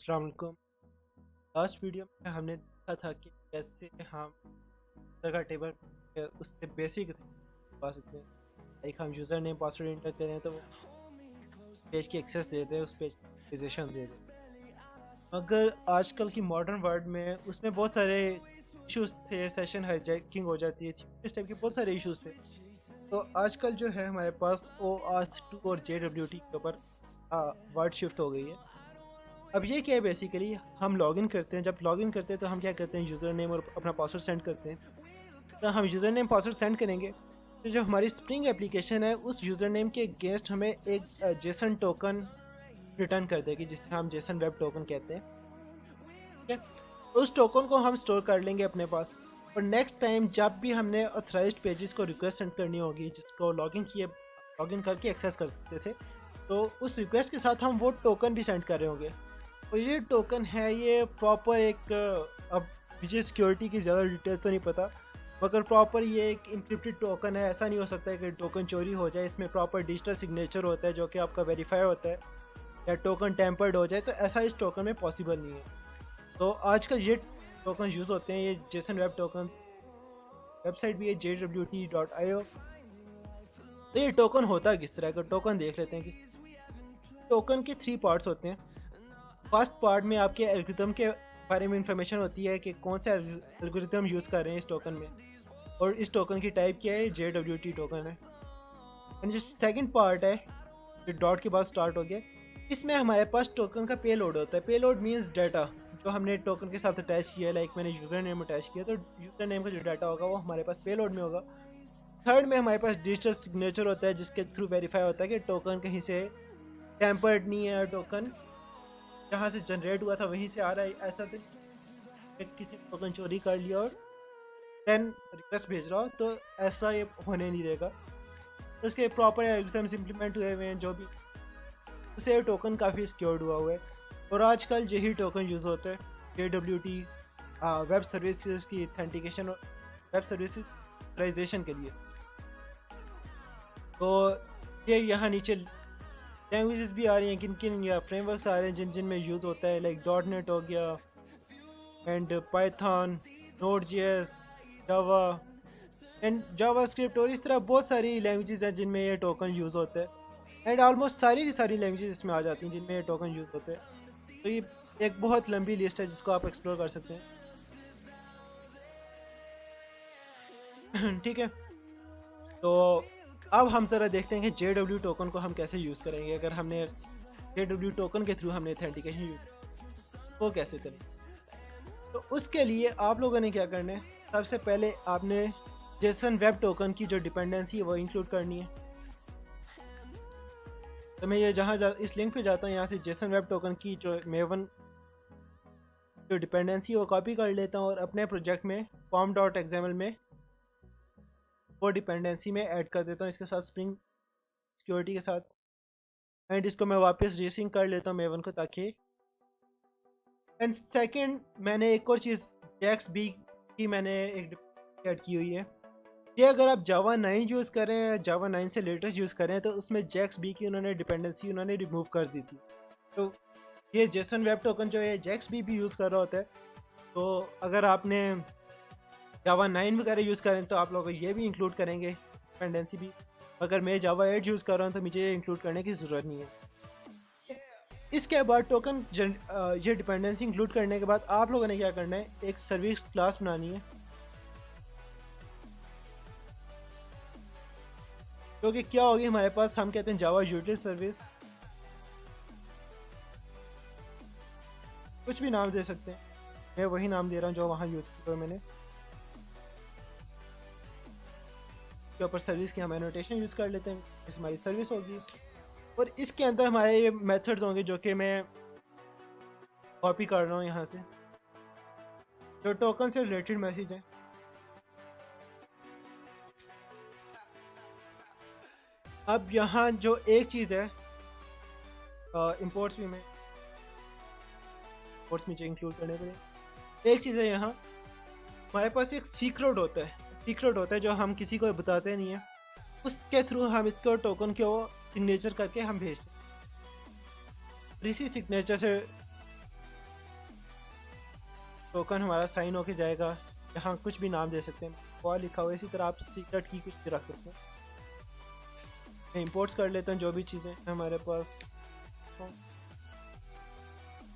अस्सलाम वालेकुम। Last video में हमने देखा था कि कैसे हम यूज़र का टेबल उससे बेसिक पा सकते हैं। लाइक हम यूज़र नेम पासवर्ड इंटर करें तो वो पेज की एक्सेस दे दे, उस पेज की पोजीशन दे दे। मगर आजकल की मॉडर्न वर्ल्ड में उसमें बहुत सारे इश्यूज थे, सेशन हाईजैकिंग हो जाती है, इस टाइप के बहुत सारे इश्यूज थे। तो आजकल जो है हमारे पास OAuth 2 और JWT के ऊपर वर्ड शिफ्ट हो गई है। अब ये क्या है, बेसिकली हम लॉगिन करते हैं। जब लॉगिन करते हैं तो हम क्या करते हैं, यूज़र नेम और अपना पासवर्ड सेंड करते हैं। तो हम यूज़र नेम पासवर्ड सेंड करेंगे तो जो हमारी स्प्रिंग एप्लीकेशन है उस यूज़र नेम के अगेंस्ट हमें एक जेसन टोकन रिटर्न कर देगी, जिसे हम जेसन वेब टोकन कहते हैं। ठीक है, तो उस टोकन को हम स्टोर कर लेंगे अपने पास। और नेक्स्ट टाइम जब भी हमने ऑथराइज्ड पेजेस को रिक्वेस्ट सेंड करनी होगी, जिसको लॉगिन करके एक्सेस कर सकते थे, तो उस रिक्वेस्ट के साथ हम वो टोकन भी सेंड कर रहे होंगे। और ये टोकन है, ये प्रॉपर एक अब मुझे सिक्योरिटी की ज़्यादा डिटेल्स तो नहीं पता, मगर प्रॉपर ये एक इंक्रिप्टेड टोकन है। ऐसा नहीं हो सकता है कि टोकन चोरी हो जाए। इसमें प्रॉपर डिजिटल सिग्नेचर होता है जो कि आपका वेरीफाई होता है, या टोकन टेम्पर्ड हो जाए तो ऐसा इस टोकन में पॉसिबल नहीं है। तो आजकल ये टोकन यूज़ होते हैं, ये जेसन वेब टोकन। वेबसाइट भी है jwt.io। तो ये टोकन होता है किस तरह का, टोकन देख लेते हैं। किस टोकन के 3 पार्ट्स होते हैं। फर्स्ट पार्ट में आपके एल्गोरिथम के बारे में इंफॉर्मेशन होती है कि कौन सा एल्गोरिथम यूज़ कर रहे हैं इस टोकन में, और इस टोकन की टाइप क्या है, JWT टोकन है। एंड जो सेकंड पार्ट है, जो डॉट के बाद स्टार्ट हो गया, इसमें हमारे पास टोकन का पेलोड होता है। पेलोड मींस डाटा जो हमने टोकन के साथ अटैच किया है। लाइक मैंने यूज़र नेम अटैच किया, तो यूज़र नेम का जो डाटा होगा वो हमारे पास पेलोड में होगा। थर्ड में हमारे पास डिजिटल सिग्नेचर होता है, जिसके थ्रू वेरीफाई होता है कि टोकन कहीं से टैम्पर्ड नहीं है, टोकन जहाँ से जनरेट हुआ था वहीं से आ रहा है। ऐसा तो नहीं कि किसी टोकन चोरी कर लिया और देन रिक्वेस्ट भेज रहा हो, तो ऐसा ये होने नहीं देगा। तो इसके प्रॉपर एल्गोरिथम्स इम्प्लीमेंट हुए हुए हैं जो भी, उससे टोकन काफ़ी सिक्योर्ड हुआ है। और आजकल यही टोकन यूज़ होता है JWT वेब सर्विसेज की ऑथेंटिकेशन और वेब सर्विसेज ऑथराइजेशन के लिए। तो ये यहाँ नीचे लैंग्वेजेस भी आ रही हैं, किन किन या फ्रेमवर्क्स आ रहे हैं जिन जिन में यूज़ होता है। लाइक .NET हो गया, and Python, Node.js, Java and JavaScript, और इस तरह बहुत सारी लैंग्वेजेस हैं जिनमें ये टोकन यूज़ होता है। एंड ऑलमोस्ट सारी की सारी लैंग्वेजेस इसमें आ जाती हैं जिनमें ये टोकन यूज़ होते हैं। तो ये एक बहुत लंबी लिस्ट है जिसको आप एक्सप्लोर कर सकते हैं। ठीक है, तो अब हम ज़रा देखते हैं कि JW टोकन को हम कैसे यूज़ करेंगे। अगर हमने JW टोकन के थ्रू हमने ऑथेंटिकेशन यूज़ वो कैसे करें। तो उसके लिए आप लोगों ने क्या करना है, सबसे पहले आपने जेसन वेब टोकन की जो डिपेंडेंसी है वो इंक्लूड करनी है। तो मैं ये इस लिंक पे जाता हूँ, यहाँ से जेसन वेब टोकन की जो मेवन जो डिपेंडेंसी है वो कॉपी कर लेता हूँ और अपने प्रोजेक्ट में form.xml में वो डिपेंडेंसी में ऐड कर देता हूँ इसके साथ, स्प्रिंग सिक्योरिटी के साथ। एंड इसको मैं वापस रीसिंक कर लेता हूँ मेवन को, ताकि एंड सेकंड मैंने एक और चीज़ जैक्स बी की मैंने एक ऐड की हुई है। ये अगर आप जावा 9 यूज़ करें, जावा 9 से लेटेस्ट यूज़ करें, तो उसमें जैक्स बी की उन्होंने डिपेंडेंसी उन्होंने रिमूव कर दी थी। तो ये जेसन वेब टोकन जो है जैक्स बी यूज़ कर रहा होता है। तो अगर आपने जावा 9 वगैरह यूज़ करें तो आप लोग ये भी इंक्लूड करेंगे डिपेंडेंसी भी। अगर मैं जावा 8 यूज़ कर रहा हूँ तो मुझे ये इंक्लूड करने की ज़रूरत नहीं है। इसके बाद ये डिपेंडेंसी इंक्लूड करने के बाद आप लोगों ने क्या करना है, एक सर्विस क्लास बनानी है, क्योंकि क्या होगी हमारे पास, हम कहते हैं जावा यूटिल सर्विस, कुछ भी नाम दे सकते हैं। मैं वही नाम दे रहा हूँ जो वहाँ यूज़ किया मैंने। के ऊपर सर्विस की हम एनोटेशन यूज़ कर लेते हैं, हमारी सर्विस होगी। और इसके अंदर हमारे ये मेथड्स होंगे जो कि मैं कॉपी कर रहा हूँ यहाँ से, जो टोकन से रिलेटेड मैसेज हैं। अब यहाँ जो एक चीज़ है, इंपोर्ट्स भी में इंपोर्ट्स मुझे इंक्लूड करने पड़े। एक चीज़ है, यहाँ हमारे पास एक सीक्रेट होता है, जो हम किसी को बताते नहीं है। उसके थ्रू हम इसको टोकन को सिग्नेचर करके हम भेजते हैं। इसी सिग्नेचर से टोकन हमारा साइन होके जाएगा। यहाँ कुछ भी नाम दे सकते हैं, और लिखा हुआ है, इसी तरह आप सीक्रेट की कुछ भी रख सकते हैं। मैं इंपोर्ट्स कर लेता हूँ जो भी चीज़ें हैं हमारे पास।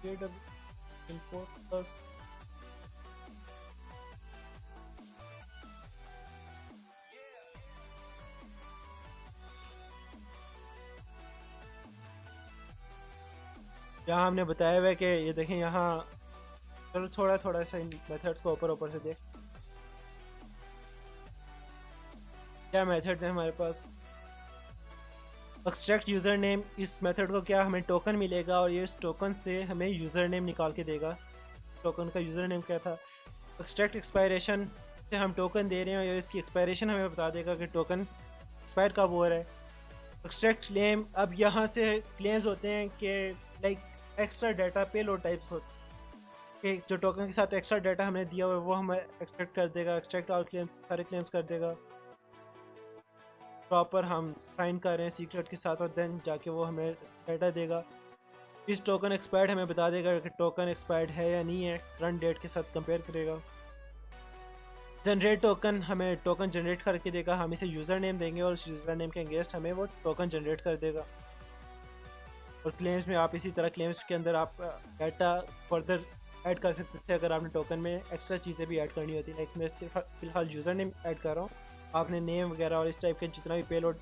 इंपोर्ट प्लस यहाँ हमने बताया हुआ है कि ये देखें यहाँ, चलो थोड़ा थोड़ा सा इन मेथड्स को ऊपर ऊपर से देख, क्या मेथड्स हैं हमारे पास। एक्सट्रैक्ट यूज़र नेम, इस मेथड को क्या हमें टोकन मिलेगा और ये इस टोकन से हमें यूज़र नेम निकाल के देगा। टोकन का यूज़र नेम क्या था। एक्सट्रैक्ट एक्सपायरेशन से हम टोकन दे रहे हैं और इसकी एक्सपायरेशन हमें बता देगा कि टोकन एक्सपायर कब हो रहा है। एक्सट्रैक्ट क्लेम, अब यहाँ से क्लेम्स होते हैं कि like extra data payload types होते हैं कि जो टोकन के साथ एक्स्ट्रा डाटा हमने दिया हुआ है वो हमें एक्सट्रैक्ट कर देगा। एक्सट्रैक्ट आउट क्लेम्स, सारे क्लेम्स कर देगा। प्रॉपर हम साइन कर रहे हैं सीक्रेट के साथ और देन जाके वो हमें डाटा देगा। इस टोकन एक्सपायर्ड हमें बता देगा कि टोकन एक्सपायर्ड है या नहीं है, करंट डेट के साथ कंपेयर करेगा। जनरेट टोकन, हमें टोकन जनरेट करके देगा। हम इसे यूज़र नेम देंगे और उस यूज़र नेम के अगेंस्ट हमें वो टोकन जनरेट कर देगा। और क्लेम्स में आप इसी तरह क्लेम्स के अंदर आप डाटा फर्दर ऐड कर सकते थे अगर आपने टोकन में एक्स्ट्रा चीज़ें भी ऐड करनी होती। लाइक मैं सिर्फ फिलहाल यूज़र नेम ऐड कर रहा हूँ, आपने नेम वगैरह और इस टाइप के जितना भी पेलोड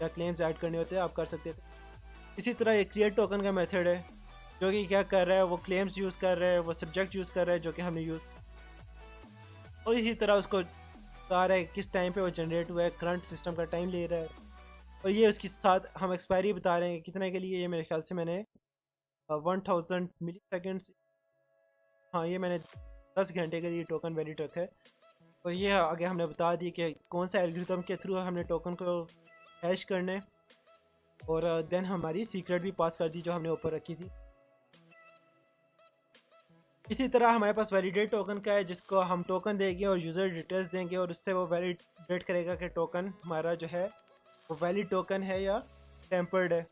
या क्लेम्स ऐड करने होते हैं आप कर सकते थे। इसी तरह ये क्रिएट टोकन का मेथड है जो कि क्या कर रहा है, वो क्लेम्स यूज़ कर रहा है, वो सब्जेक्ट यूज़ कर रहा है जो कि हमने यूज़, और इसी तरह उसको बता रहा है किस टाइम पे वो जनरेट हुआ है, करंट सिस्टम का टाइम ले रहा है। और ये उसके साथ हम एक्सपायरी बता रहे हैं कितने के लिए। ये मेरे ख्याल से मैंने 1000 मिली सेकेंड्स, हाँ ये मैंने 10 घंटे के लिए टोकन वैलिड रखा है। और ये आगे हमने बता दिया कि कौन सा एल्गोरिथम के थ्रू हमने टोकन को हैश करना है। और देन हमारी सीक्रेट भी पास कर दी जो हमने ऊपर रखी थी। इसी तरह हमारे पास वैलिडेट टोकन का है जिसको हम टोकन देंगे और यूज़र डिटेल्स देंगे और उससे वो वैलिडेट करेगा कि टोकन हमारा जो है वो वैलिड टोकन है या टेम्पर्ड है।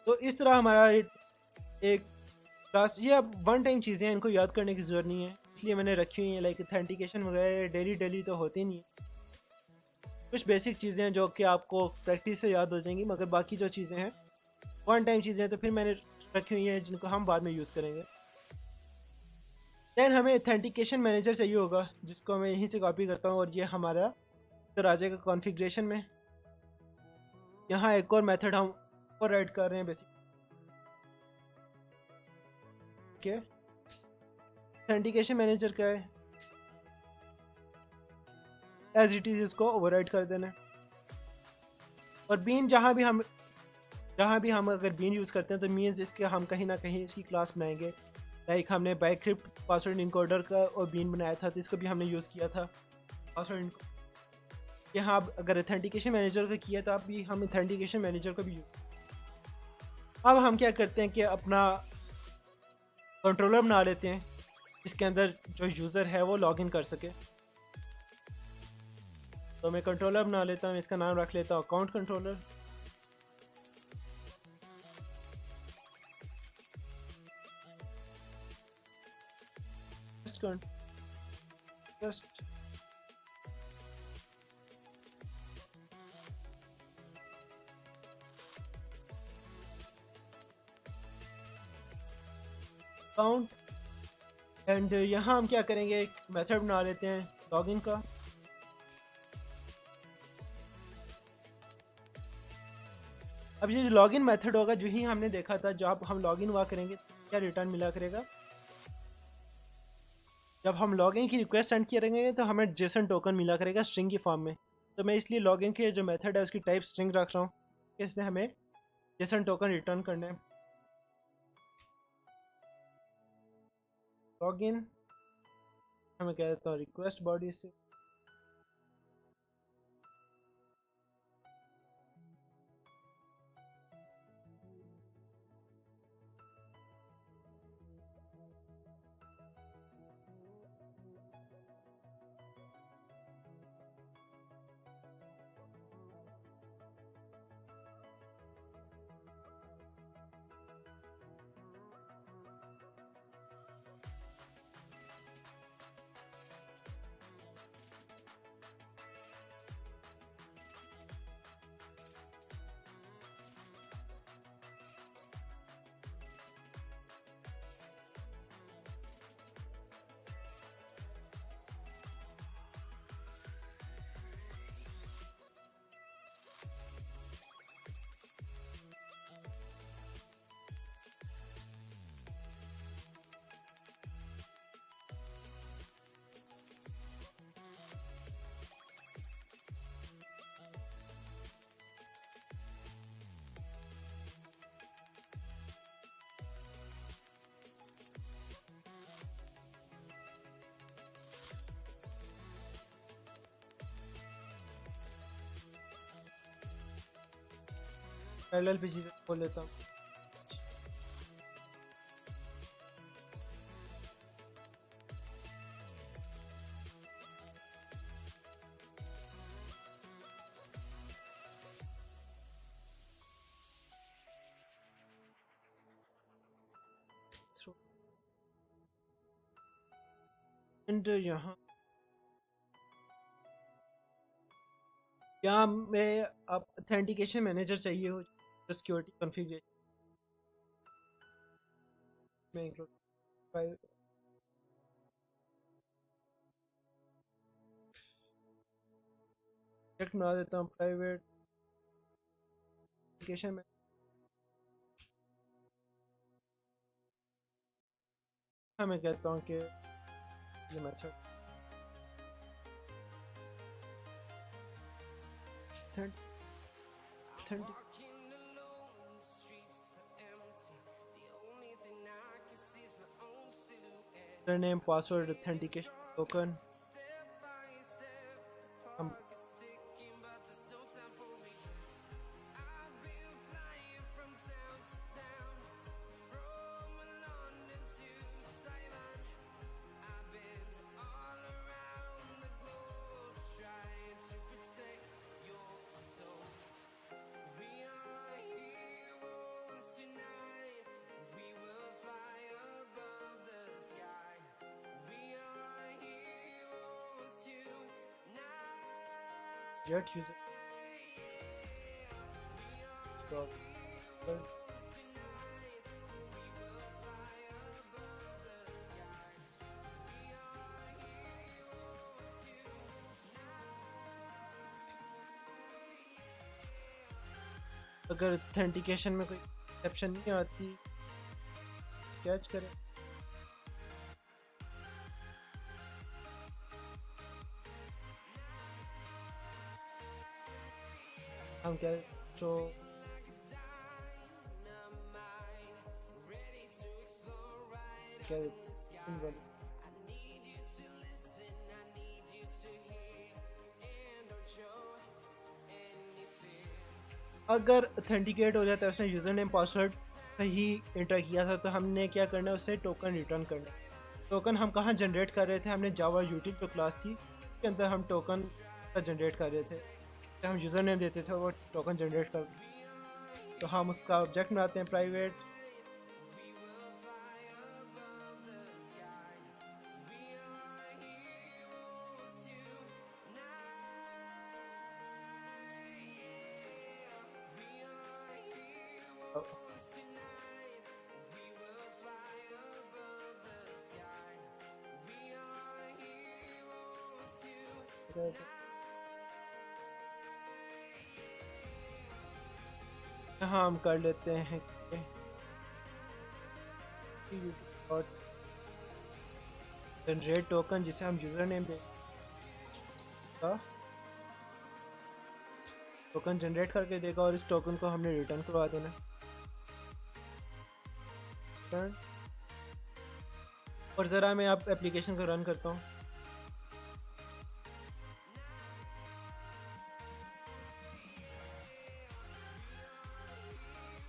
तो इस तरह हमारा एक क्लास, ये अब वन टाइम चीज़ें हैं, इनको याद करने की ज़रूरत नहीं है, इसलिए मैंने रखी हुई है। लाइक ऑथेंटिकेशन वगैरह डेली डेली तो होती नहीं है, कुछ बेसिक चीज़ें हैं जो कि आपको प्रैक्टिस से याद हो जाएंगी, मगर बाकी जो चीज़ें हैं वन टाइम चीज़ें हैं तो फिर मैंने रखी हुई हैं जिनको हम बाद में यूज़ करेंगे। दैन हमें ऑथेंटिकेशन मैनेजर चाहिए होगा जिसको मैं यहीं से कॉपी करता हूँ और ये हमारा इधर आ जाएगा कॉन्फ़िगरेशन में। यहाँ एक और मेथड हम और ऐड कर रहे हैं बेसिक के। ऑथेंटिकेशन मैनेजर क्या है, एज इट इज़ इसको ओवरराइड कर देना है। और बीन जहाँ भी हम अगर बीन यूज़ करते हैं तो मीन्स इसके हम कहीं ना कहीं इसकी क्लास बनाएंगे। लाइक हमने बाइक्रिप्ट पासवर्ड इनकोडर का और बीन बनाया था तो इसको भी हमने यूज़ किया था पासवर्ड। यहाँ अब अगर ऑथेंटिकेशन मैनेजर को किया तो अब भी हम ऑथेंटिकेशन मैनेजर को भी यूज़। अब हम क्या करते हैं कि अपना कंट्रोलर बना लेते हैं जिसके अंदर जो यूज़र है वो लॉगिन कर सके। तो मैं कंट्रोलर बना लेता हूँ, इसका नाम रख लेता हूँ account controller. Just account and यहाँ हम क्या करेंगे, एक मेथड बना लेते हैं लॉगिन का। अब ये जो लॉगिन मेथड होगा जो ही हमने देखा था, जब हम लॉगिन हुआ करेंगे क्या रिटर्न मिला करेगा। जब हम लॉगिन की रिक्वेस्ट सेंड करेंगे तो हमें जेसन टोकन मिला करेगा स्ट्रिंग की फॉर्म में। तो मैं इसलिए लॉगिन के जो मेथड है उसकी टाइप स्ट्रिंग रख रहा हूँ कि इसने हमें जेसन टोकन रिटर्न करना है। लॉगिन हमें कह देता हूँ रिक्वेस्ट बॉडी से, पैरेलल पे चीज़ें खोल लेता हूँ। एंड यहाँ में आप ऑथेंटिकेशन मैनेजर चाहिए हो, सिक्योरिटी कॉन्फ़िगरेशन में इंक्लूड बना देता हूँ प्राइवेट एप्लीकेशन में। मैं कहता हूँ कि ये method name password authentication token हम get user अगर ऑथेंटिकेशन में कोई एक्सेप्शन नहीं आती कैच करें। हम क्या जो क्या अगर ऑथेंटिकेट हो जाता है, उसने यूज़र नेम पासवर्ड सही इंटर किया था, तो हमने क्या करना है, उससे टोकन रिटर्न करना है। टोकन हम कहाँ जनरेट कर रहे थे, हमने जावा यूटिल जो क्लास थी उसके अंदर हम टोकन का जनरेट कर रहे थे। तो हम यूज़र नेम देते थे, वो टोकन जनरेट कर, तो हम उसका ऑब्जेक्ट बनाते हैं प्राइवेट। यहाँ हम कर लेते हैं जनरेट टोकन, जिसे हम यूज़र नेम देगा, टोकन जनरेट करके देगा और इस टोकन को हमने रिटर्न करवा देना। रिटर्न, और ज़रा मैं आप एप्लीकेशन को रन करता हूँ।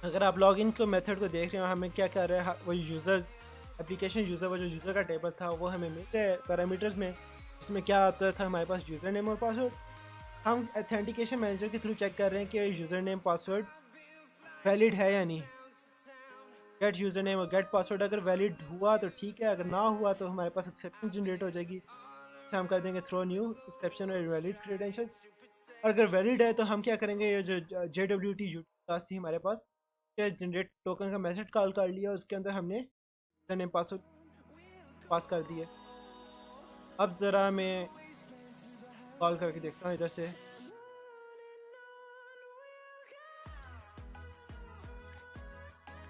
अगर आप लॉगिन को मेथड को देख रहे हो, हमें क्या कर रहा है, वो यूज़र एप्लीकेशन यूज़र, वो जो यूज़र का टेबल था वो हमें मिल गया पैरामीटर्स में। इसमें क्या आता था, हमारे पास यूज़र नेम और पासवर्ड। हम ऑथेंटिकेशन मैनेजर के थ्रू चेक कर रहे हैं कि यूज़र नेम पासवर्ड वैलिड है या नहीं। गेट यूज़र नेम और गेट पासवर्ड अगर वैलिड हुआ तो ठीक है, अगर ना हुआ तो हमारे पास एक्सेप्शन जनरेट हो जाएगी। तो हम कर देंगे थ्रो न्यू एक्सेप्शन और वैलिड क्रेडेंशियल्स। अगर वैलिड है तो हम क्या करेंगे, ये जो JWT क्लास थी हमारे पास, जनरेट टोकन का मैसेज कॉल कर लिया, उसके अंदर हमने यूज़र नेम पासवर्ड पास कर दिए। अब ज़रा मैं कॉल करके देखता हूँ इधर से।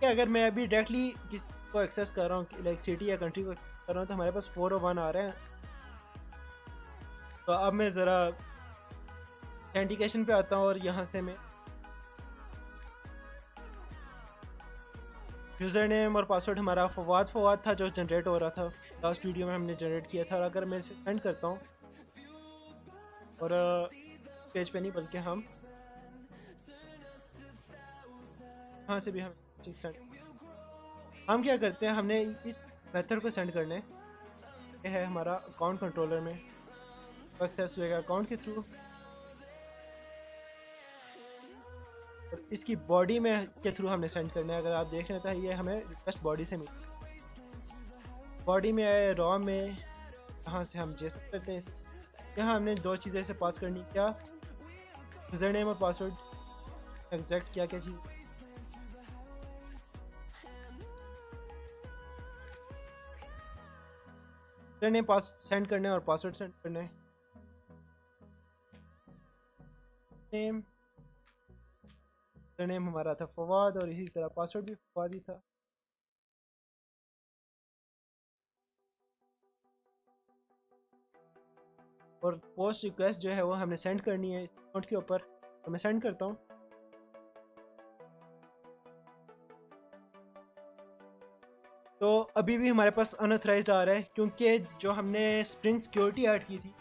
अगर मैं अभी डायरेक्टली किसी को एक्सेस कर रहा हूँ, लाइक सिटी या कंट्री को एक्सेस कर रहा हूँ, तो हमारे पास 401 आ रहे हैं। तो अब मैं ज़रा ऑथेंटिकेशन पे आता हूँ और यहाँ से मैं यूज़र नेम और पासवर्ड हमारा फवाद था जो जनरेट हो रहा था लास्ट वीडियो में हमने जनरेट किया था। और अगर मैं इसे सेंड करता हूँ, और पेज पे नहीं बल्कि हम यहाँ से भी हम सेंड, हम क्या करते हैं, हमने इस मेथड को सेंड करने, ये है हमारा अकाउंट कंट्रोलर में एक्सेस हुएगा अकाउंट के थ्रू, और इसकी बॉडी में के थ्रू हमने सेंड करना है। अगर आप देख रहे हैं ये हमें रिक्वेस्ट बॉडी से मिली, बॉडी में आए रॉ में, यहाँ से हम जेसन करते हैं। यहाँ हमने दो चीज़ें से पास करनी, क्या यूज़र नेम और पासवर्ड एग्जैक्ट क्या क्या चीज़, यूज़र नेम पास सेंड करना है और पासवर्ड सेंड करना है। नेम नेम हमारा था फवाद और इसी तरह पासवर्ड भी फवाद ही था। और पोस्ट रिक्वेस्ट जो है वो हमने सेंड करनी है इस अकाउंट के ऊपर, तो मैं सेंड करता हूँ। तो अभी भी हमारे पास अनऑथराइज्ड आ रहा है, क्योंकि जो हमने स्प्रिंग सिक्योरिटी ऐड की थी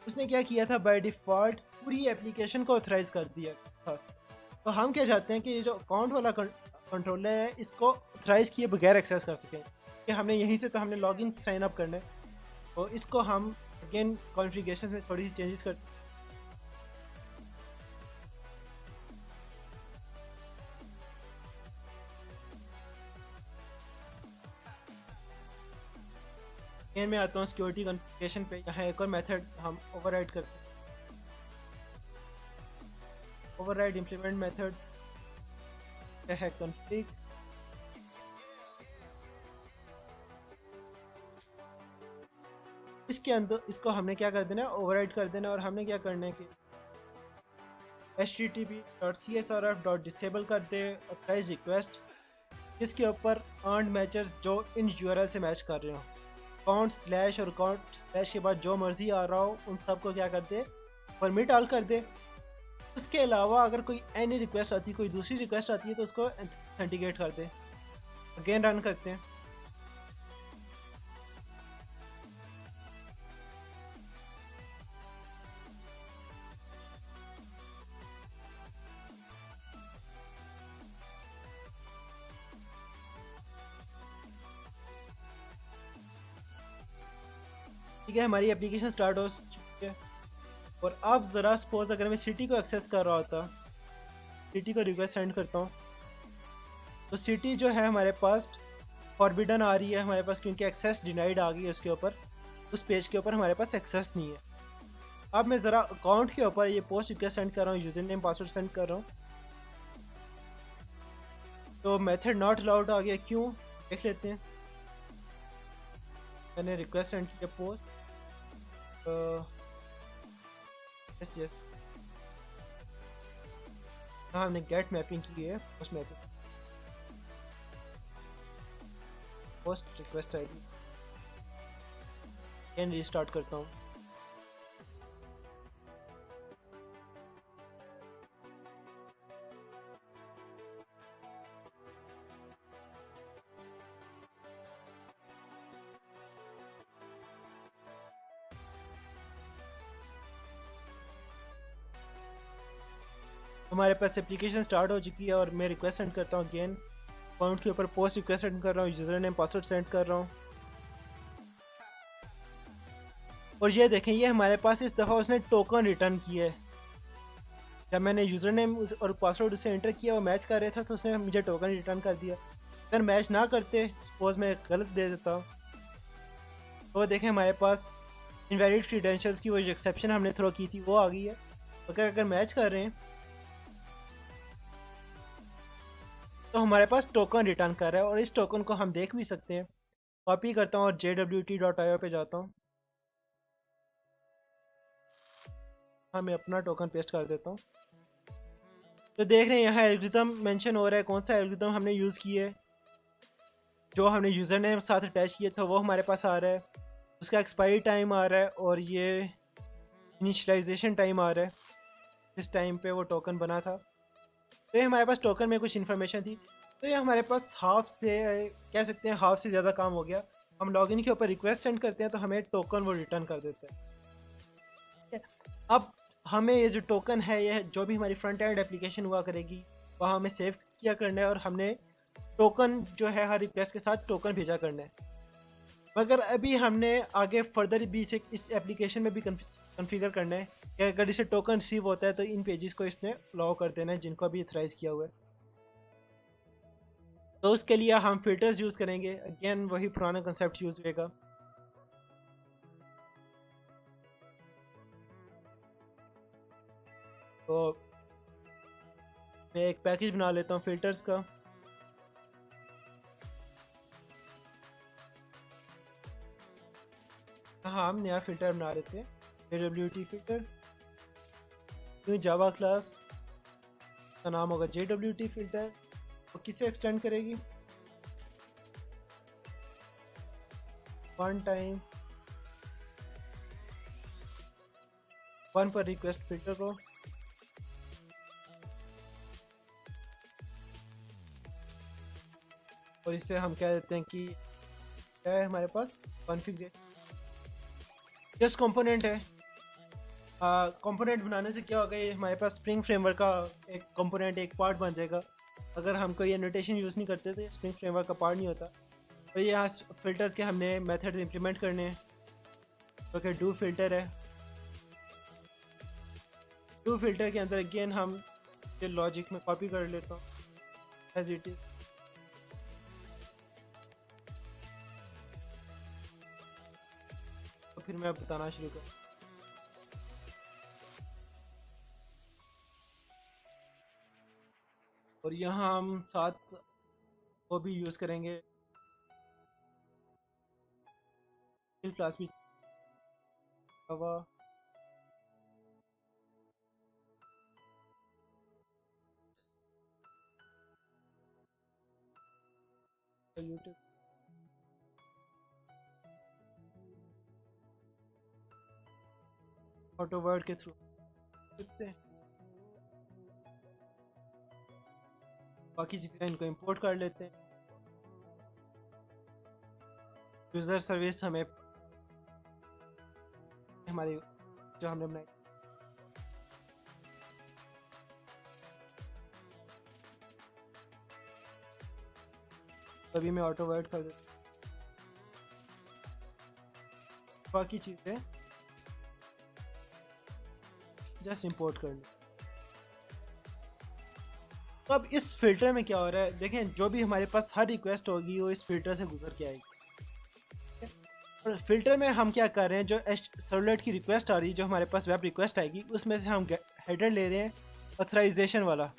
उसने क्या किया था, बाय डिफ़ॉल्ट पूरी एप्लीकेशन को ऑथराइज कर दिया था। तो हम क्या चाहते हैं कि ये जो अकाउंट वाला कंट्रोलर है इसको ऑथराइज किए बगैर एक्सेस कर सकें, कि हमने यहीं से तो हमने लॉगिन साइन अप करना है, तो इसको हम अगेन कॉन्फ़िगरेशन में थोड़ी सी चेंजेस कर, अगेन मैं आता हूँ सिक्योरिटी कॉन्फ़िगरेशन पे। यहाँ एक और मेथड हम ओवरराइड करते हैं, ओवरराइड इम्प्लीमेंट मेथड्स है कॉन्फ़िग, इसके अंदर इसको हमने क्या कर देना है, ओवरराइड कर देना, और हमने क्या करना है कि http.csrf.disable कर दे ऑथराइज रिक्वेस्ट, इसके ऊपर अर्न मैचेस जो इन यूआरएल से मैच कर रहे हो, अकाउंट स्लैश और अकाउंट स्लैश के बाद जो मर्जी आ रहा हो उन सबको क्या कर दे, परमिट ऑल कर दे। उसके अलावा अगर कोई एनी रिक्वेस्ट आती है, कोई दूसरी रिक्वेस्ट आती है तो उसको ऑथेंटिकेट कर दे। अगेन रन करते हैं, ठीक है हमारी एप्लीकेशन स्टार्ट हो चुकी है। और अब ज़रा सपोज अगर मैं सिटी को एक्सेस कर रहा होता, सिटी को रिक्वेस्ट सेंड करता हूँ, तो सिटी जो है हमारे पास फॉरबिडन आ रही है हमारे पास, क्योंकि एक्सेस डिनाइड आ गई है उसके ऊपर, उस पेज के ऊपर हमारे पास एक्सेस नहीं है। अब मैं ज़रा अकाउंट के ऊपर ये पोस्ट रिक्वेस्ट सेंड कर रहा हूँ, यूज़र नेम पासवर्ड सेंड कर रहा हूँ, तो मेथड नॉट अलाउड आ गया, क्यों देख लेते हैं। मैंने रिक्वेस्ट सेंड किया पोस्ट, यस यस, हाँ हमने गेट मैपिंग की है, post mapping, post request ID, can restart करता हूँ। हमारे पास एप्लीकेशन स्टार्ट हो चुकी है और मैं रिक्वेस्ट सेंड करता हूँ अगेन, अकाउंट के ऊपर पोस्ट रिक्वेस्ट सेंड कर रहा हूँ, यूज़र नेम पासवर्ड सेंड कर रहा हूँ, और ये देखें ये हमारे पास इस दफ़ा उसने टोकन रिटर्न किया है। जब मैंने यूज़र नेम और पासवर्ड उसे एंटर किया वो मैच कर रहा था तो उसने मुझे टोकन रिटर्न कर दिया। अगर मैच ना करते, सपोज मैं गलत दे देता तो देखें हमारे पास इनवैलिड क्रीडेंशियल्स की वो जो एक्सेप्शन हमने थ्रो की थी वो आ गई है। अगर मैच कर रहे हैं तो हमारे पास टोकन रिटर्न कर रहा है, और इस टोकन को हम देख भी सकते हैं। कॉपी करता हूँ और jwt.io पे जाता हूँ, हाँ मैं अपना टोकन पेस्ट कर देता हूँ। तो देख रहे हैं यहाँ एल्गोरिथम मेंशन हो रहा है, कौन सा एल्गोरिथम हमने यूज़ किया है, जो हमने यूज़र नेम साथ अटैच किया था वो हमारे पास आ रहा है, उसका एक्सपायरी टाइम आ रहा है और ये इनिशियलाइजेशन टाइम आ रहा है, जिस टाइम पे वो टोकन बना था। तो ये हमारे पास टोकन में कुछ इन्फॉर्मेशन थी। तो ये हमारे पास हाफ से कह सकते हैं हाफ से ज़्यादा काम हो गया। हम लॉगिन के ऊपर रिक्वेस्ट सेंड करते हैं तो हमें टोकन वो रिटर्न कर देते हैं। अब हमें ये जो टोकन है ये जो भी हमारी फ्रंट एंड एप्लीकेशन हुआ करेगी वहाँ हमें सेव किया करना है और हमने टोकन जो है हर रिक्वेस्ट के साथ टोकन भेजा करना है। मगर अभी हमने आगे फर्दर भी इसे इस एप्लीकेशन में भी कॉन्फ़िगर करना है कि अगर इसे टोकन रिसीव होता है तो इन पेजेस को इसने अलाउ कर देना है जिनको अभी ऑथराइज किया हुआ है। तो उसके लिए हम फिल्टर्स यूज़ करेंगे, अगेन वही पुराना कंसेप्ट यूज़ होगा। तो मैं एक पैकेज बना लेता हूँ फिल्टर्स का। हाँ, हम नया फिल्टर बना लेते हैं, JWT filter. New Java class का नाम होगा JWT फिल्टर। वो किसे एक्सटेंड करेगी? वन टाइम वन पर रिक्वेस्ट फिल्टर को। और इससे हम कह देते हैं कि क्या है हमारे पास कॉन्फ़िगरेशन जस्ट कंपोनेंट है। कंपोनेंट बनाने से क्या होगा, ये हमारे पास स्प्रिंग फ्रेमवर्क का एक कंपोनेंट, एक पार्ट बन जाएगा। अगर हम कोई एनोटेशन यूज़ नहीं करते तो ये स्प्रिंग फ्रेमवर्क का पार्ट नहीं होता। तो ये यहाँ फिल्टर्स के हमने मेथड इंप्लीमेंट करने हैं, तो कि डू फिल्टर है। डू फिल्टर के अंदर अगेन हम ये लॉजिक में कॉपी कर लेता हूँ एज इट इज। तो फिर मैं बताना शुरू कर। और यहाँ हम साथ वो भी यूज़ करेंगे क्लास भी जावा यूट्यूब ऑटो वर्ड के थ्रू लिखते हैं। बाकी चीज़ें इनको इंपोर्ट कर लेते हैं। यूज़र सर्विस हमें हमारी जो हमने बनाई, तभी मैं ऑटो वर्ड कर देता हूँ। बाकी चीज़ें जस्ट इंपोर्ट कर लो। तो अब इस फिल्टर में क्या हो रहा है, देखें, जो भी हमारे पास हर रिक्वेस्ट होगी वो इस फिल्टर से गुजर के आएगी। और फिल्टर में हम क्या कर रहे हैं, जो सर्वलेट की रिक्वेस्ट आ रही है, जो हमारे पास वेब रिक्वेस्ट आएगी, उसमें से हम हेडर ले रहे हैं ऑथराइजेशन वाला।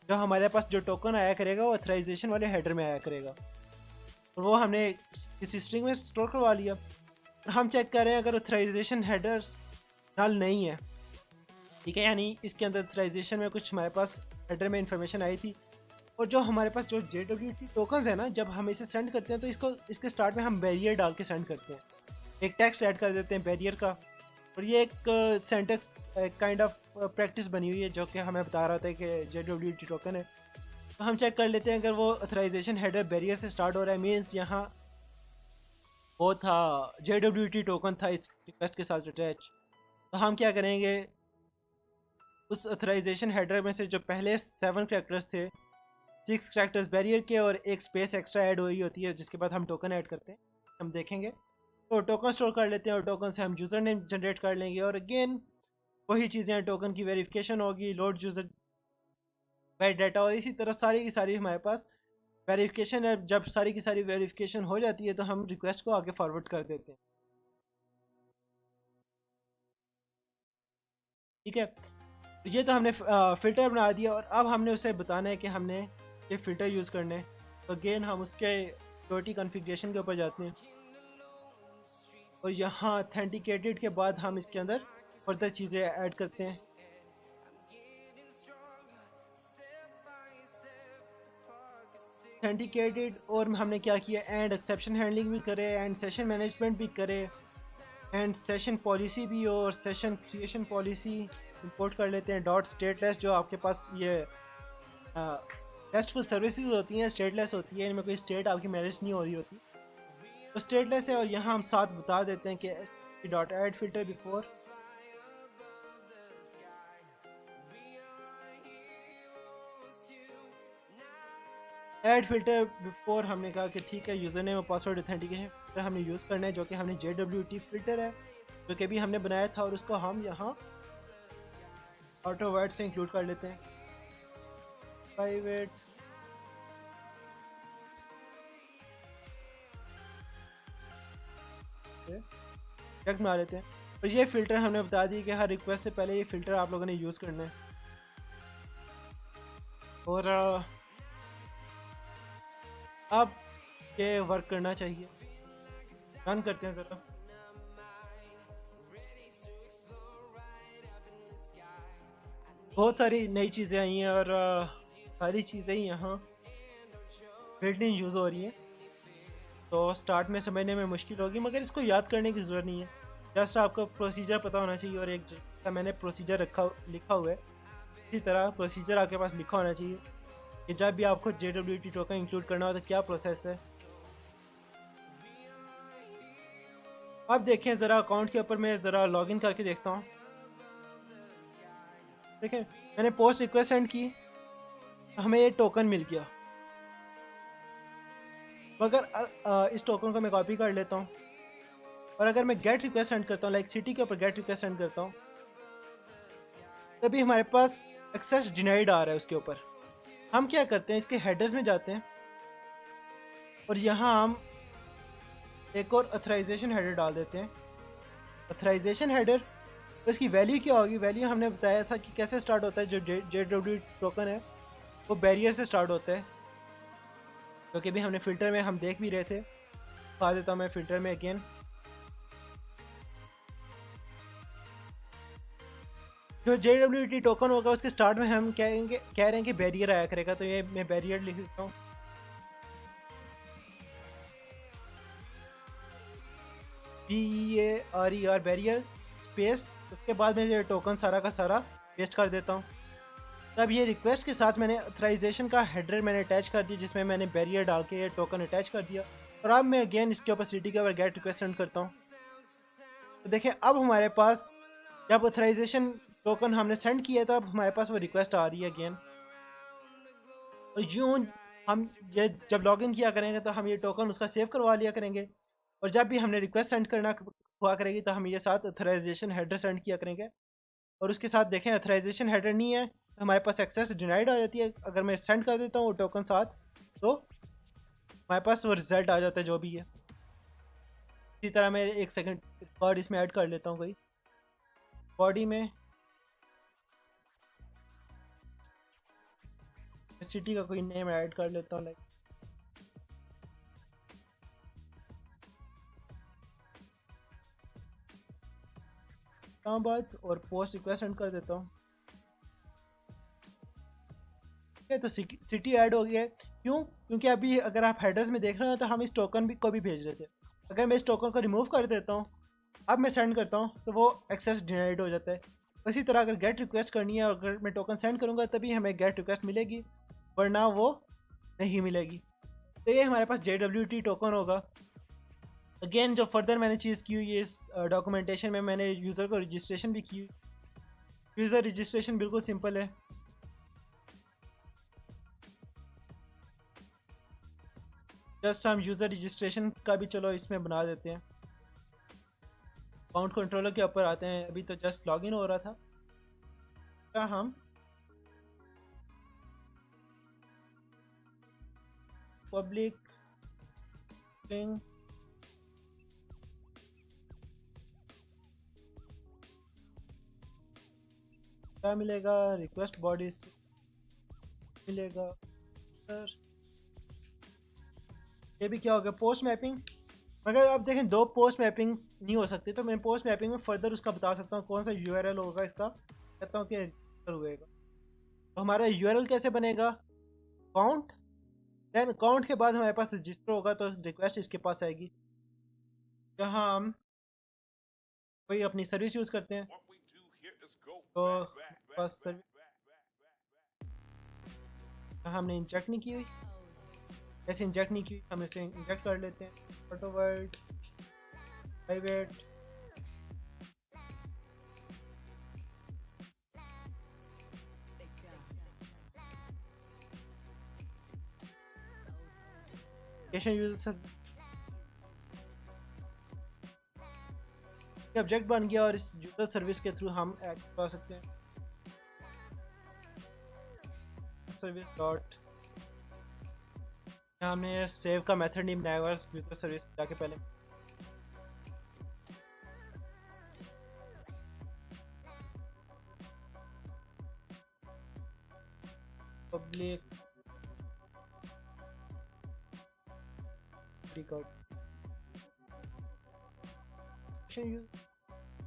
जो हमारे पास जो टोकन आया करेगा वो ऑथराइजेशन वाले हेडर में आया करेगा, और वो हमने किसी स्ट्रिंग में स्टोर करवा लिया। और हम चेक कर रहे हैं अगर ऑथराइजेशन हेडर्स नल नहीं है, ठीक है, यानी इसके अंदर ऑथराइजेशन में कुछ हमारे पास हेडर में इंफॉर्मेशन आई थी। और जो हमारे पास जो JWT टोकन्स है ना, जब हम इसे सेंड करते हैं तो इसको इसके स्टार्ट में हम बैरियर डाल के सेंड करते हैं, एक टेक्स्ट ऐड कर देते हैं बैरियर का। और ये एक सेंटेक्स काइंड ऑफ प्रैक्टिस बनी हुई है जो कि हमें बता रहा था कि JWT टोकन है। तो हम चेक कर लेते हैं अगर वो ऑथराइजेशन हेडर बैरियर से स्टार्ट हो रहा है, मीन्स यहाँ वो था JWT टोकन था इस रिक्वेस्ट के साथ अटैच। तो हम क्या करेंगे, उस ऑथराइजेशन हेडर में से जो पहले 7 कैरेक्टर्स थे, 6 कैरेक्टर्स बैरियर के और एक स्पेस एक्स्ट्रा ऐड हुई होती है, जिसके बाद हम टोकन ऐड करते हैं, हम देखेंगे। तो टोकन स्टोर कर लेते हैं और टोकन से हम यूज़र नेम जनरेट कर लेंगे। और अगेन वही चीज़ें, टोकन की वेरिफिकेशन होगी, लोड यूज़र बाय डाटा, और इसी तरह सारी की सारी हमारे पास वेरिफिकेशन है। जब सारी की सारी वेरिफिकेशन हो जाती है तो हम रिक्वेस्ट को आगे फॉरवर्ड कर देते हैं, ठीक है। तो ये तो हमने फ़िल्टर बना दिया, और अब हमने उसे बताना है कि हमने ये फ़िल्टर यूज़ करने हैं। तो अगेन हम उसके सिक्योरिटी कॉन्फ़िगरेशन के ऊपर जाते हैं, और यहाँ ऑथेंटिकेटेड के बाद हम इसके अंदर फर्दर चीज़ें ऐड करते हैं। ऑथेंटिकेटेड और हमने क्या किया, एंड एक्सेप्शन हैंडलिंग भी करे, एंड सेशन मैनेजमेंट भी करे, एंड सेशन पॉलिसी भी हो, और सेशन क्रिएशन पॉलिसी इंपोर्ट कर लेते हैं। डॉट स्टेटलेस, जो आपके पास ये रेस्टफुल सर्विसेज होती हैं स्टेटलेस होती है, इनमें कोई स्टेट आपकी मैनेज नहीं हो रही होती, तो स्टेटलेस है। और यहाँ हम साथ बता देते हैं कि dot add filter before add filter before हमने कहा कि ठीक है यूज़र नेम और पासवर्ड ऑथेंटिकेशन फिल्टर हमने यूज़ करना है, जो कि हमने JWT फिल्टर है जो कि अभी हमने बनाया था, और उसको हम यहाँ ऑटो वर्ड से इंक्लूड कर लेते हैं। प्राइवेट चेक बना लेते हैं, और ये फ़िल्टर हमने बता दी कि हर रिक्वेस्ट से पहले ये फ़िल्टर आप लोगों ने यूज़ करना है। और अब ये वर्क करना चाहिए। रन करते हैं ज़रा। बहुत सारी नई चीज़ें आई हैं, और सारी चीज़ें यहाँ बिल्ट इन यूज़ हो रही हैं, तो स्टार्ट में समझने में मुश्किल होगी, मगर इसको याद करने की ज़रूरत नहीं है। जस्ट आपको प्रोसीजर पता होना चाहिए, और एक जैसा मैंने प्रोसीजर लिखा हुआ है, इसी तरह प्रोसीजर आपके पास लिखा होना चाहिए कि जब भी आपको JWT टोकन इंक्लूड करना हो तो क्या प्रोसेस है। अब देखें ज़रा अकाउंट के ऊपर, मैं ज़रा लॉगिन करके देखता हूँ। देखें मैंने पोस्ट रिक्वेस्ट सेंड की, हमें ये टोकन मिल गया, मगर इस टोकन को मैं कॉपी कर लेता हूँ, और अगर मैं गेट रिक्वेस्ट सेंड करता हूँ, लाइक सिटी के ऊपर गेट रिक्वेस्ट सेंड करता हूँ, तभी हमारे पास एक्सेस डिनाइड आ रहा है उसके ऊपर। हम क्या करते हैं, इसके हेडर्स में जाते हैं, और यहाँ हम एक और अथराइजेशन हेडर डाल देते हैं। अथराइजेशन हेडर, तो इसकी वैल्यू क्या होगी? वैल्यू हमने बताया था कि कैसे स्टार्ट होता है, जो JWT टोकन है वो बैरियर से स्टार्ट होता है, क्योंकि अभी हमने फ़िल्टर में हम देख भी रहे थे। पा देता हूँ मैं फ़िल्टर में अगेन। जो JWT टोकन होगा उसके स्टार्ट में हम कह रहे हैं कि बैरियर आया करेगा, तो ये मैं बैरियर लिख देता हूँ। BEARER बैरियर स्पेस, उसके बाद मैं ये टोकन सारा का सारा पेस्ट कर देता हूँ। तब ये रिक्वेस्ट के साथ मैंने अथराइजेशन का हेडर मैंने अटैच कर दिया, जिसमें मैंने बैरियर डाल के ये टोकन अटैच कर दिया, और अब मैं अगेन इसके ऊपर सिटी के ऊपर गेट रिक्वेस्ट सेंड करता हूँ। तो देखें अब हमारे पास जब अथराइजेशन टोकन हमने सेंड किया था, अब हमारे पास वो रिक्वेस्ट आ रही है अगेन। और यूँ हम ये जब लॉगिन किया करेंगे तो हम ये टोकन उसका सेव करवा लिया करेंगे, और जब भी हमने रिक्वेस्ट सेंड करना हुआ करेगी तो हम ये साथ अथराइजेशन हेडर सेंड किया करेंगे। और उसके साथ देखें अथराइजेशन हेडर नहीं है तो हमारे पास एक्सेस डिनाइड आ जाती है। अगर मैं सेंड कर देता हूँ वो टोकन साथ, तो हमारे पास वो रिजल्ट आ जाता है जो भी है। इसी तरह मैं एक सेकंड रिकॉर्ड इसमें ऐड कर लेता हूँ, कोई बॉडी में सिटी का कोई नेम ऐड कर लेता हूँ, लाइक इस्लामाबाद, और पोस्ट रिक्वेस्ट सेंड कर देता हूँ। ठीक है, तो सिटी ऐड हो गया है। क्यों? क्योंकि अभी अगर आप हेडर्स में देख रहे हो तो हम इस टोकन भी को भी भेज रहे थे। अगर मैं इस टोकन को रिमूव कर देता हूँ, अब मैं सेंड करता हूँ, तो वो एक्सेस डिनाइड हो जाता है। इसी तरह अगर गेट रिक्वेस्ट करनी है और अगर मैं टोकन सेंड करूँगा तभी हमें गेट रिक्वेस्ट मिलेगी, वरना वो नहीं मिलेगी। तो ये हमारे पास JWT टोकन होगा। अगेन जो फर्दर मैंने चीज़ की हुई है इस डॉक्यूमेंटेशन में, मैंने यूज़र को रजिस्ट्रेशन भी की। यूज़र रजिस्ट्रेशन बिल्कुल सिंपल है। जस्ट हम यूज़र रजिस्ट्रेशन का भी चलो इसमें बना देते हैं। अकाउंट कंट्रोलर के ऊपर आते हैं। अभी तो जस्ट लॉगिन हो रहा था, क्या हम पब्लिक स्ट्रिंग क्या मिलेगा, रिक्वेस्ट बॉडी मिलेगा सर। ये भी क्या हो गया, पोस्ट मैपिंग। मगर आप देखें दो पोस्ट मैपिंग नहीं हो सकती, तो मैं पोस्ट मैपिंग में फर्दर उसका बता सकता हूँ कौन सा URL होगा इसका। कहता हूँ कि रजिस्टर हुएगा, तो हमारा URL कैसे बनेगा, अकाउंट, देन अकाउंट के बाद हमारे पास रजिस्टर होगा, तो रिक्वेस्ट इसके पास आएगी, जहाँ हम कोई अपनी सर्विस यूज़ करते हैं। तो बस सर्विस हमने इंजेक्ट नहीं की हुई, ऐसे इंजेक्ट नहीं की, हम इसे इंजेक्ट कर लेते हैं। Auto word private application user service object बन गया और इस यूजर सर्विस के थ्रू हम एक्ट कर सकते हैं। सर्विस डॉट, हमने सेव का मेथड नहीं बनाया हुआ यूजर सर्विस जाके पहले पब्लिक रिकॉर्ड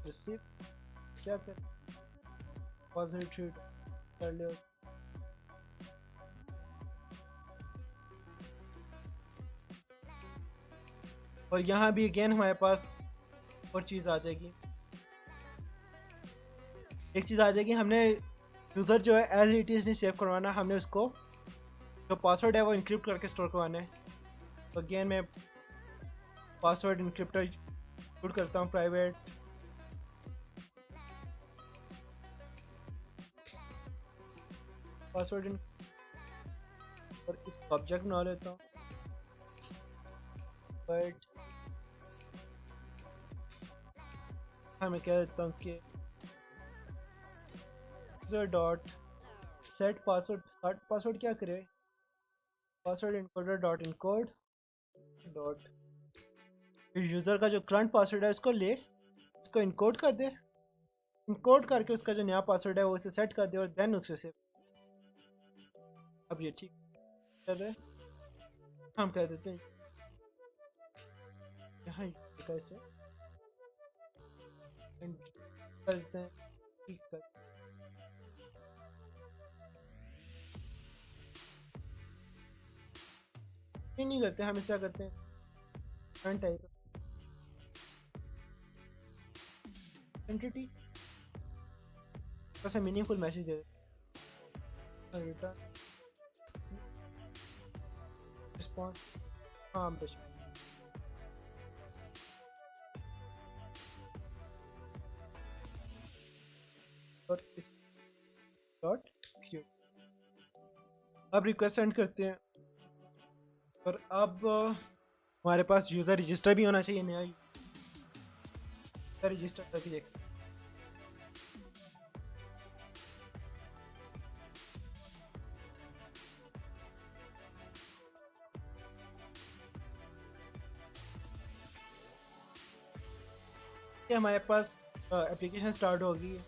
रिसीव क्या कर पॉजिटिव कर लियो। और यहाँ भी अगेन हमारे पास और चीज़ आ जाएगी, एक चीज़ आ जाएगी, हमने यूज़र जो है एज इट इज़ नहीं सेव करवाना, हमने उसको जो पासवर्ड है वो इनक्रिप्ट करके स्टोर करवाना है। तो अगेन मैं पासवर्ड इनक्रिप्टर यूज करता हूँ, प्राइवेट पासवर्ड और इस ऑब्जेक्ट बना लेता हूँ, बट मैं कह देता हूँ कि user dot set password, set password क्या करे, password encoder dot encode dot user का जो करंट पासवर्ड है इसको ले, इसको इनकोड कर दे, इनकोड करके उसका जो नया पासवर्ड है वो इसे सेट कर दे और देन उससे सेव। अब ये ठीक कर रहे, हम कह देते हैं यहाँ कैसे कर देते हैं, ठीक कर नहीं करते हम, इस तरह करते हैं करंट टाइप एंटिटी कैसे मीनिंगफुल मैसेज दे रिटर्न रिस्पॉन्स, हाँ डॉट क्यू। अब रिक्वेस्ट सेंड करते हैं और अब हमारे पास यूज़र रजिस्टर भी होना चाहिए, नया यूज़र रजिस्टर करके देख। हमारे पास एप्लीकेशन स्टार्ट होगी,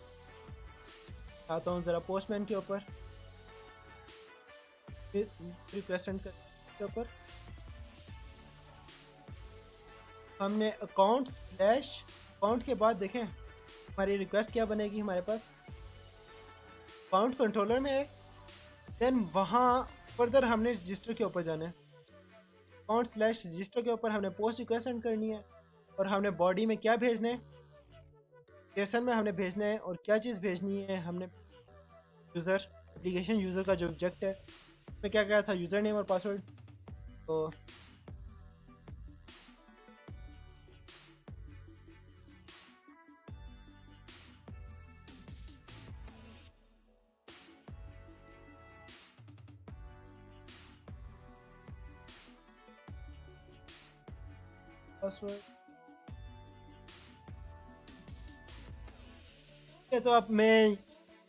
आता हूँ ज़रा पोस्टमैन के ऊपर, रिक्वेस्ट सेंड के ऊपर हमने अकाउंट स्लैश अकाउंट के बाद देखें हमारी रिक्वेस्ट क्या बनेगी, हमारे पास अकाउंट कंट्रोलर में है, देन वहाँ फर्दर हमने रजिस्टर के ऊपर जाना है, अकाउंट स्लैश रजिस्टर के ऊपर हमने पोस्ट रिक्वेस्ट सेंड करनी है और हमने बॉडी में क्या भेजना है, जेसन में हमने भेजना है और क्या चीज़ भेजनी है, हमने यूज़र एप्लीकेशन यूज़र का जो ऑब्जेक्ट है उसमें क्या क्या था, यूज़र नेम और पासवर्ड। तो पासवर्ड तो अब मैं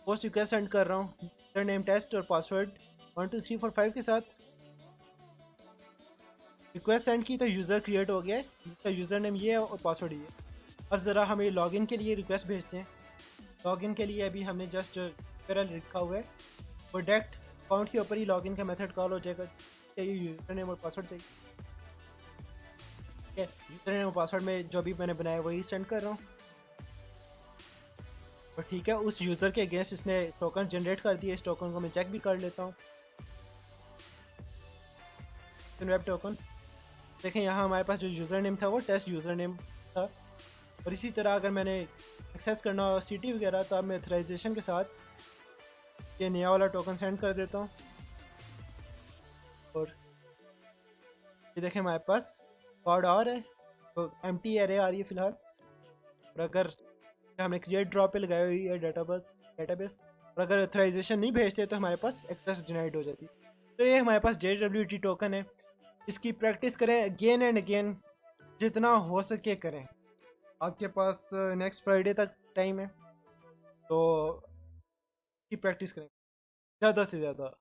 पोस्ट रिक्वेस्ट सेंड कर रहा हूँ यूज़र नेम टेस्ट और पासवर्ड 1 2 3 4 5 के साथ। रिक्वेस्ट सेंड की तो यूज़र क्रिएट हो गया है, जिसका यूज़र नेम ये है और पासवर्ड ये है। अब ज़रा हमें लॉगिन के लिए रिक्वेस्ट भेजते हैं, लॉगिन के लिए अभी हमने जस्ट पैरल लिखा हुआ है, प्रोडक्ट अकाउंट के ऊपर ही लॉगिन का मेथड कॉल हो जाएगा, ये यूज़र नेम और पासवर्ड चाहिए, ठीक है। यूज़र नेम और पासवर्ड में जो भी मैंने बनाया वही सेंड कर रहा हूँ और ठीक है, उस यूज़र के अगेंस्ट इसने टोकन जनरेट कर दिया, इस टोकन को मैं चेक भी कर लेता हूँ, वेब टोकन देखें यहाँ हमारे पास जो यूज़र नेम था वो टेस्ट यूज़र नेम था। और इसी तरह अगर मैंने एक्सेस करना हो सिटी वगैरह तो अब मैं ऑथराइजेशन के साथ ये नया वाला टोकन सेंड कर देता हूँ और ये देखें हमारे पास कोड आ रहा है, तो एम्प्टी एरे आ रही है फ़िलहाल। और अगर हमने क्रिएट ड्रॉप पे लगाई हुई है डेटाबेस और अगर ऑथराइजेशन नहीं भेजते तो हमारे पास एक्सेस डिनाइड हो जाती। तो ये हमारे पास JWT टोकन है, इसकी प्रैक्टिस करें अगेन एंड अगेन, जितना हो सके करें। आपके पास नेक्स्ट फ्राइडे तक टाइम है, तो इसकी प्रैक्टिस करें ज़्यादा से ज़्यादा।